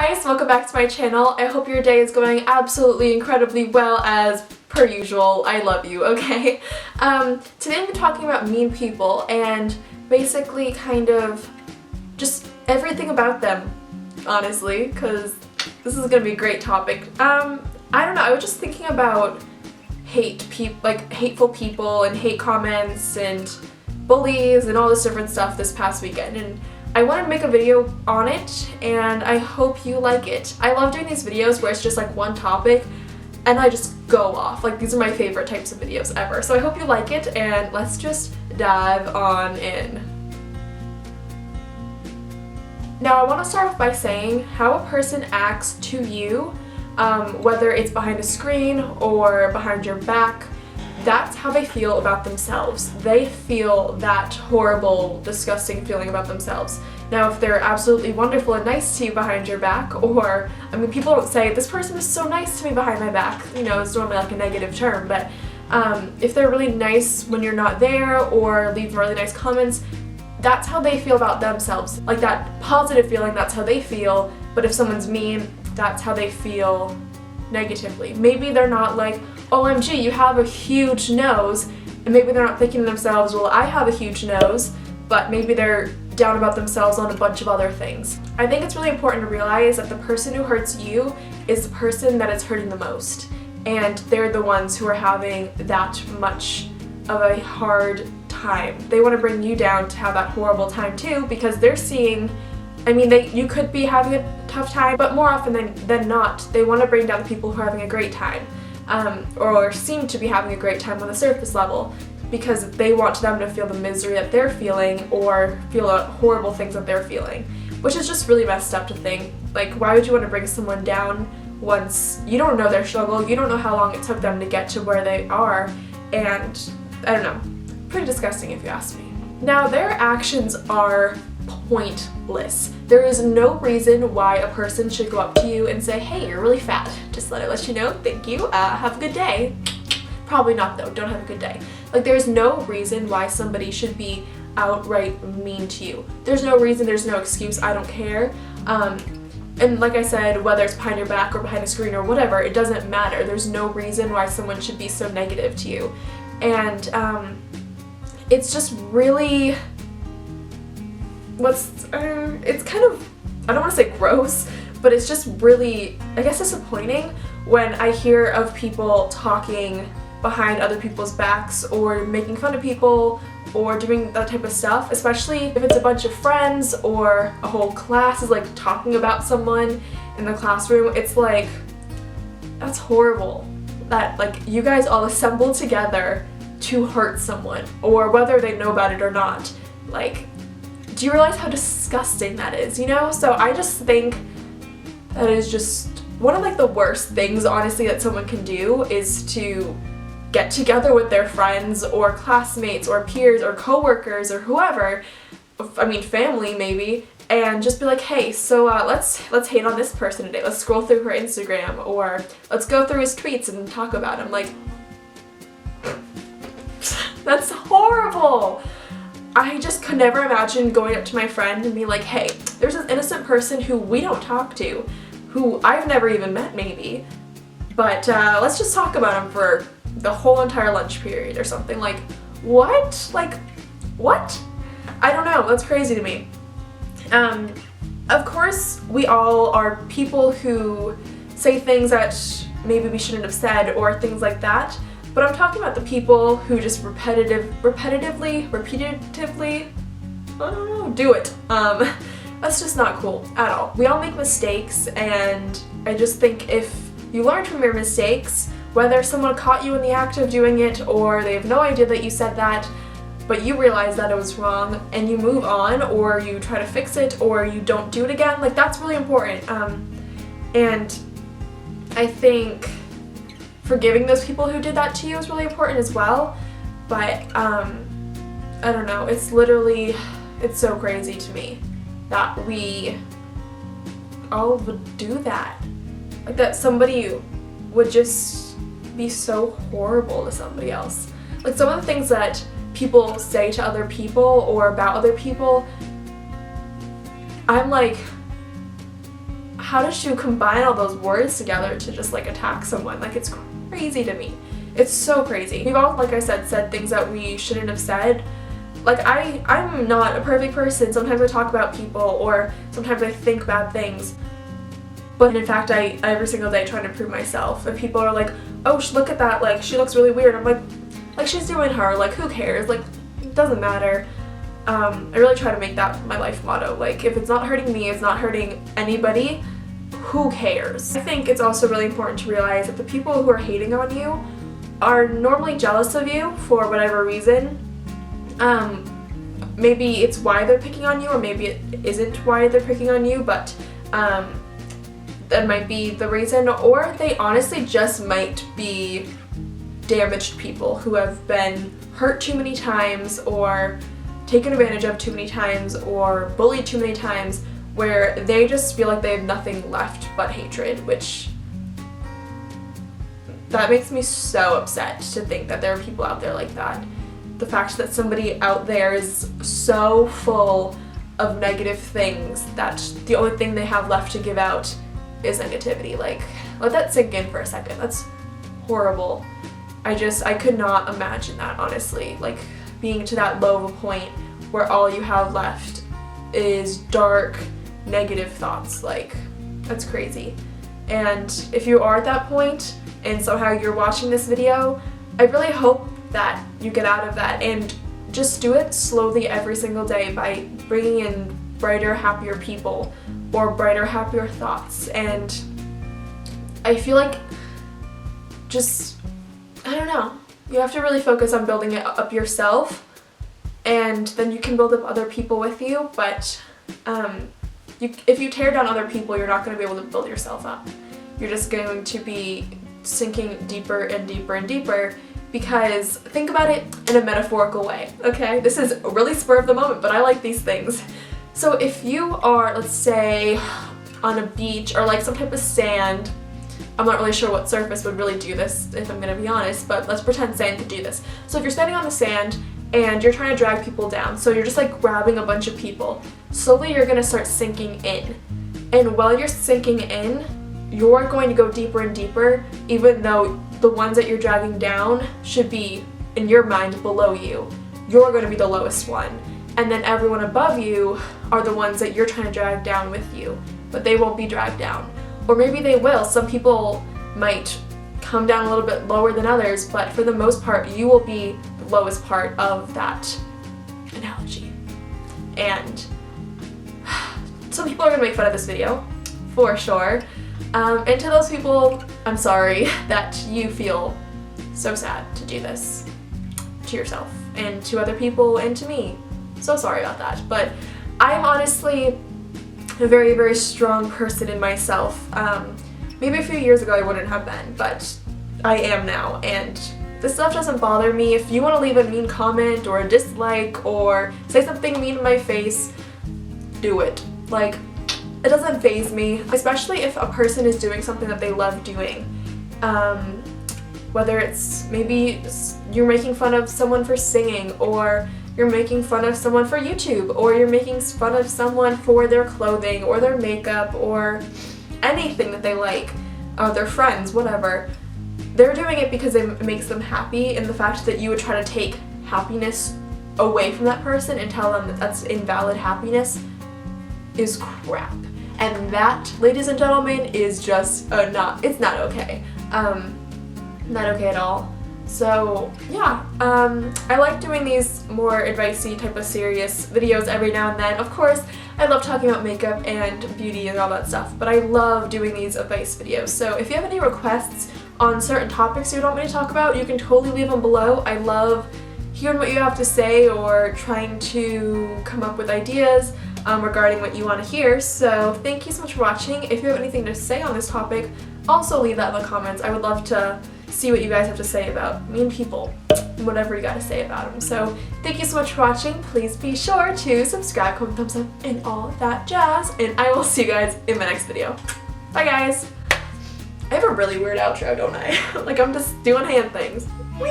guys, welcome back to my channel. I hope your day is going absolutely incredibly well as per usual. I love you, okay? Today I'm talking about mean people and basically kind of just everything about them, honestly, because this is gonna be a great topic. I don't know, I was just thinking about hateful people and hate comments and bullies and all this different stuff this past weekend, and I wanted to make a video on it, and I hope you like it. I love doing these videos where it's just like one topic and I just go off. Like, these are my favorite types of videos ever. So I hope you like it, and let's just dive on in. Now, I want to start off by saying how a person acts to you, whether it's behind a screen or behind your back, that's how they feel about themselves. They feel that horrible, disgusting feeling about themselves. Now, if they're absolutely wonderful and nice to you behind your back, or, I mean, people don't say, this person is so nice to me behind my back, you know, it's normally like a negative term, but if they're really nice when you're not there or leave really nice comments, that's how they feel about themselves. Like, that positive feeling, that's how they feel, but if someone's mean, that's how they feel negatively. Maybe they're not like, OMG, you have a huge nose, and maybe they're not thinking to themselves, well, I have a huge nose, but maybe they're down about themselves on a bunch of other things. I think it's really important to realize that the person who hurts you is the person that is hurting the most, and they're the ones who are having that much of a hard time. They want to bring you down to have that horrible time too, because they're seeing, I mean, you could be having a tough time, but more often than not, they want to bring down the people who are having a great time. Or seem to be having a great time on the surface level, because they want them to feel the misery that they're feeling or feel the horrible things that they're feeling, which is just really messed up to think. Like, why would you want to bring someone down once you don't know their struggle, you don't know how long it took them to get to where they are, and I don't know, pretty disgusting if you ask me. Now, their actions are pointless. There is no reason why a person should go up to you and say, hey, you're really fat. Just let you know, thank you, have a good day. Probably not though, don't have a good day. Like, there's no reason why somebody should be outright mean to you. There's no reason, there's no excuse, I don't care. And like I said, whether it's behind your back or behind a screen or whatever, it doesn't matter. There's no reason why someone should be so negative to you. And it's just really, it's kind of, I don't want to say gross, but it's just really, I guess, disappointing when I hear of people talking behind other people's backs or making fun of people or doing that type of stuff, especially if it's a bunch of friends or a whole class is like talking about someone in the classroom. It's like, that's horrible that like you guys all assemble together to hurt someone, or whether they know about it or not. Like, do you realize how disgusting that is, you know? So I just think that is just one of like the worst things, honestly, that someone can do is to get together with their friends or classmates or peers or coworkers or whoever, I mean family maybe, and just be like, hey, so let's hate on this person today. Let's scroll through her Instagram, or let's go through his tweets and talk about him. Like, that's horrible. I just could never imagine going up to my friend and be like, hey, there's this innocent person who we don't talk to, who I've never even met maybe, but let's just talk about him for the whole entire lunch period or something. Like, what? Like, what? I don't know, that's crazy to me. Of course, we all are people who say things that maybe we shouldn't have said or things like that, but I'm talking about the people who just repetitively, I don't know, do it. That's just not cool at all. We all make mistakes, and I just think if you learn from your mistakes, whether someone caught you in the act of doing it or they have no idea that you said that, but you realize that it was wrong and you move on, or you try to fix it, or you don't do it again, like, that's really important. And I think forgiving those people who did that to you is really important as well, but I don't know, it's so crazy to me that we all would do that. Like, that somebody would just be so horrible to somebody else. Like, some of the things that people say to other people or about other people, I'm like, how did you combine all those words together to just like attack someone? Like, it's crazy to me. It's so crazy. We've all, like I said things that we shouldn't have said. Like, I'm not a perfect person. Sometimes I talk about people, or sometimes I think bad things. But in fact, I every single day trying to prove myself. And people are like, oh, look at that, like, she looks really weird. I'm like, she's doing her, like, who cares? Like, it doesn't matter. I really try to make that my life motto. Like, if it's not hurting me, it's not hurting anybody, who cares? I think it's also really important to realize that the people who are hating on you are normally jealous of you for whatever reason. Maybe it's why they're picking on you, or maybe it isn't why they're picking on you, but that might be the reason. Or they honestly just might be damaged people who have been hurt too many times, or taken advantage of too many times, or bullied too many times, where they just feel like they have nothing left but hatred, which that makes me so upset to think that there are people out there like that. The fact that somebody out there is so full of negative things that the only thing they have left to give out is negativity. Like, let that sink in for a second. That's horrible. I could not imagine that, honestly. Like, being to that low of a point where all you have left is dark, negative thoughts. Like, that's crazy. And if you are at that point, and somehow you're watching this video, I really hope that you get out of that, and just do it slowly every single day by bringing in brighter, happier people, or brighter, happier thoughts. And I feel like I don't know, you have to really focus on building it up yourself, and then you can build up other people with you. But if you tear down other people, you're not going to be able to build yourself up. You're just going to be sinking deeper and deeper and deeper. Because think about it in a metaphorical way, okay? This is really spur of the moment, but I like these things. So if you are, let's say, on a beach or like some type of sand, I'm not really sure what surface would really do this, if I'm gonna be honest, but let's pretend sand could do this. So if you're standing on the sand and you're trying to drag people down, so you're just like grabbing a bunch of people, slowly you're gonna start sinking in. And while you're sinking in, you're going to go deeper and deeper, even though the ones that you're dragging down should be, in your mind, below you. You're going to be the lowest one. And then everyone above you are the ones that you're trying to drag down with you, but they won't be dragged down. Or maybe they will. Some people might come down a little bit lower than others, but for the most part, you will be the lowest part of that analogy. And some people are going to make fun of this video, for sure. And to those people, I'm sorry that you feel so sad to do this to yourself and to other people and to me. So sorry about that. But I'm honestly a very, very strong person in myself. Maybe a few years ago I wouldn't have been, but I am now. And this stuff doesn't bother me. If you want to leave a mean comment or a dislike or say something mean in my face, do it. Like, it doesn't faze me, especially if a person is doing something that they love doing. Whether it's maybe you're making fun of someone for singing, or you're making fun of someone for YouTube, or you're making fun of someone for their clothing or their makeup or anything that they like, their friends, whatever. They're doing it because it makes them happy, and the fact that you would try to take happiness away from that person and tell them that that's invalid happiness is crap. And that, ladies and gentlemen, is just it's not okay. Not okay at all. So yeah, I like doing these more advice-y type of serious videos every now and then. Of course, I love talking about makeup and beauty and all that stuff, but I love doing these advice videos. So if you have any requests on certain topics you want me to talk about, you can totally leave them below. I love hearing what you have to say or trying to come up with ideas regarding what you want to hear. So thank you so much for watching. If you have anything to say on this topic, also leave that in the comments. I would love to see what you guys have to say about mean people and whatever you got to say about them. So thank you so much for watching. Please be sure to subscribe, comment, thumbs up, and all that jazz. And I will see you guys in my next video. Bye guys. I have a really weird outro, don't I? Like, I'm just doing hand things. Whee!